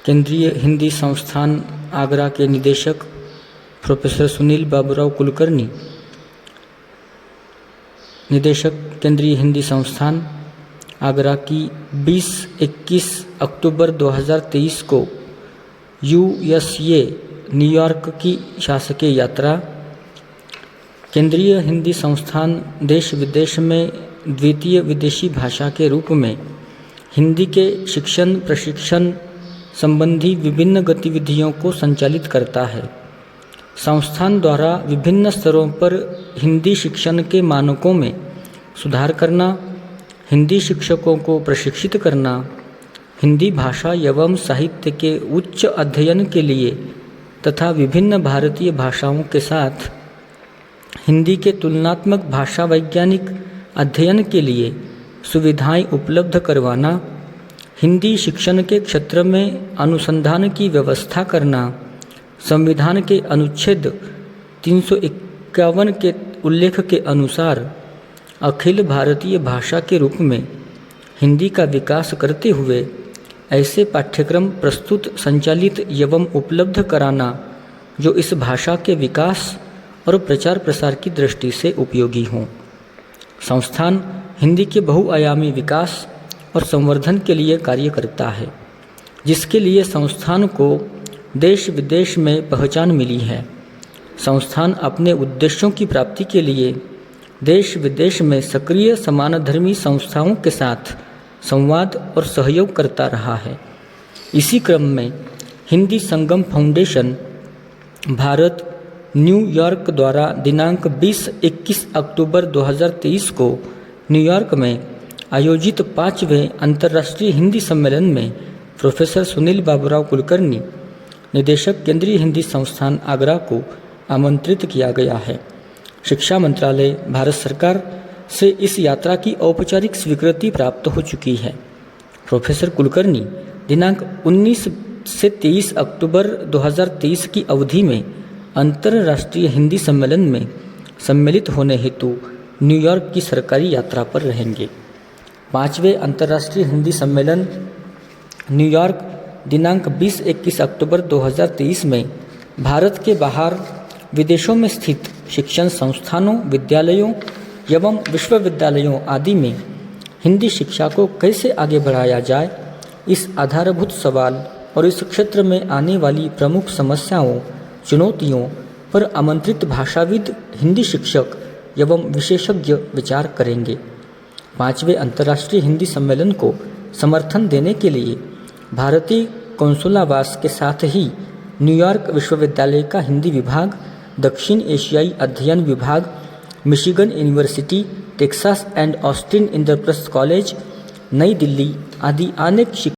केंद्रीय हिंदी संस्थान आगरा के निदेशक प्रोफेसर सुनील बाबूराव कुलकर्णी, निदेशक केंद्रीय हिंदी संस्थान आगरा की 20-21 अक्टूबर 2023 को यूएसए न्यूयॉर्क की शासकीय यात्रा। केंद्रीय हिंदी संस्थान देश विदेश में द्वितीय विदेशी भाषा के रूप में हिंदी के शिक्षण प्रशिक्षण संबंधी विभिन्न गतिविधियों को संचालित करता है। संस्थान द्वारा विभिन्न स्तरों पर हिंदी शिक्षण के मानकों में सुधार करना, हिंदी शिक्षकों को प्रशिक्षित करना, हिंदी भाषा एवं साहित्य के उच्च अध्ययन के लिए तथा विभिन्न भारतीय भाषाओं के साथ हिंदी के तुलनात्मक भाषा वैज्ञानिक अध्ययन के लिए सुविधाएं उपलब्ध करवाना, हिंदी शिक्षण के क्षेत्र में अनुसंधान की व्यवस्था करना, संविधान के अनुच्छेद 351 के उल्लेख के अनुसार अखिल भारतीय भाषा के रूप में हिंदी का विकास करते हुए ऐसे पाठ्यक्रम प्रस्तुत संचालित एवं उपलब्ध कराना जो इस भाषा के विकास और प्रचार प्रसार की दृष्टि से उपयोगी हों। संस्थान हिंदी के बहुआयामी विकास और संवर्धन के लिए कार्य करता है, जिसके लिए संस्थान को देश विदेश में पहचान मिली है। संस्थान अपने उद्देश्यों की प्राप्ति के लिए देश विदेश में सक्रिय समानधर्मी संस्थाओं के साथ संवाद और सहयोग करता रहा है। इसी क्रम में हिंदी संगम फाउंडेशन भारत न्यूयॉर्क द्वारा दिनांक 20-21 अक्टूबर 2023 को न्यूयॉर्क में आयोजित 5वें अंतर्राष्ट्रीय हिंदी सम्मेलन में प्रोफेसर सुनील बाबूराव कुलकर्णी, निदेशक केंद्रीय हिंदी संस्थान आगरा को आमंत्रित किया गया है। शिक्षा मंत्रालय भारत सरकार से इस यात्रा की औपचारिक स्वीकृति प्राप्त हो चुकी है। प्रोफेसर कुलकर्णी दिनांक 19 से 23 अक्टूबर 2023 की अवधि में अंतर्राष्ट्रीय हिंदी सम्मेलन में सम्मिलित होने हेतु न्यूयॉर्क की सरकारी यात्रा पर रहेंगे। 5वें अंतर्राष्ट्रीय हिंदी सम्मेलन न्यूयॉर्क दिनांक 20-21 अक्टूबर 2023 में भारत के बाहर विदेशों में स्थित शिक्षण संस्थानों, विद्यालयों एवं विश्वविद्यालयों आदि में हिंदी शिक्षा को कैसे आगे बढ़ाया जाए, इस आधारभूत सवाल और इस क्षेत्र में आने वाली प्रमुख समस्याओं, चुनौतियों पर आमंत्रित भाषाविद, हिंदी शिक्षक एवं विशेषज्ञ विचार करेंगे। 5वें अंतर्राष्ट्रीय हिंदी सम्मेलन को समर्थन देने के लिए भारतीय कौंसलावास के साथ ही न्यूयॉर्क विश्वविद्यालय का हिंदी विभाग, दक्षिण एशियाई अध्ययन विभाग, Michigan university, Texas and Austin Indraprastha college, नई दिल्ली आदि अनेक